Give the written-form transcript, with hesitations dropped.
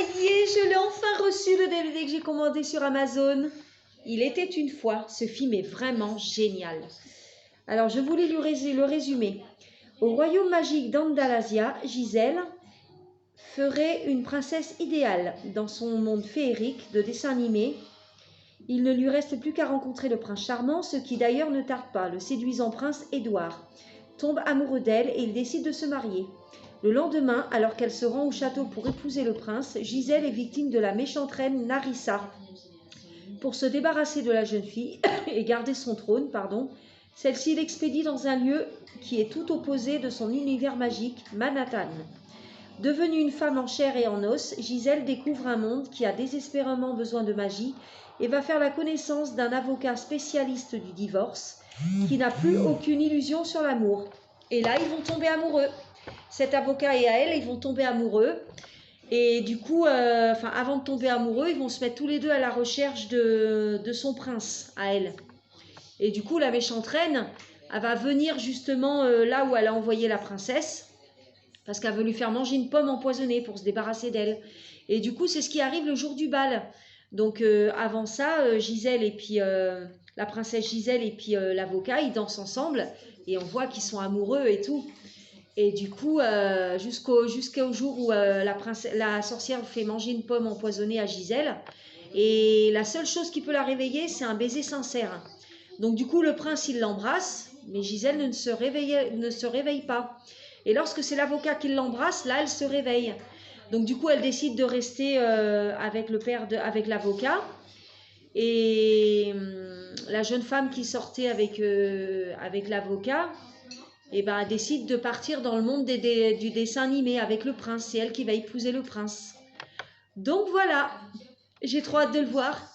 y est, je l'ai enfin reçu, le DVD que j'ai commandé sur Amazon. Il était une fois. Ce film est vraiment génial. Alors, je voulais le résumer. Au royaume magique d'Andalasia, Gisèle ferait une princesse idéale dans son monde féerique de dessin animé. Il ne lui reste plus qu'à rencontrer le prince charmant, ce qui d'ailleurs ne tarde pas. Le séduisant prince Édouard tombe amoureux d'elle et il décide de se marier. Le lendemain, alors qu'elle se rend au château pour épouser le prince, Gisèle est victime de la méchante reine Narissa. Pour se débarrasser de la jeune fille et garder son trône, celle-ci l'expédie dans un lieu qui est tout opposé de son univers magique, Manhattan. Devenue une femme en chair et en os, Gisèle découvre un monde qui a désespérément besoin de magie et va faire la connaissance d'un avocat spécialiste du divorce qui n'a plus aucune illusion sur l'amour. Et là, ils vont tomber amoureux. Cet avocat et à elle, ils vont tomber amoureux. Et du coup, avant de tomber amoureux, ils vont se mettre tous les deux à la recherche de son prince, à elle. Et du coup, la méchante reine, elle va venir justement là où elle a envoyé la princesse, parce qu'elle veut lui faire manger une pomme empoisonnée pour se débarrasser d'elle. Et du coup, c'est ce qui arrive le jour du bal. Donc, avant ça, Gisèle et puis la princesse Gisèle et puis l'avocat, ils dansent ensemble et on voit qu'ils sont amoureux et tout. Et du coup, jusqu'au jour où la sorcière fait manger une pomme empoisonnée à Gisèle. Et la seule chose qui peut la réveiller, c'est un baiser sincère. Donc du coup, le prince, il l'embrasse, mais Gisèle ne se réveille pas. Et lorsque c'est l'avocat qui l'embrasse, là, elle se réveille. Donc du coup, elle décide de rester avec l'avocat. Et la jeune femme qui sortait avec l'avocat, elle décide de partir dans le monde du dessin animé avec le prince. C'est elle qui va épouser le prince. Donc voilà, j'ai trop hâte de le voir.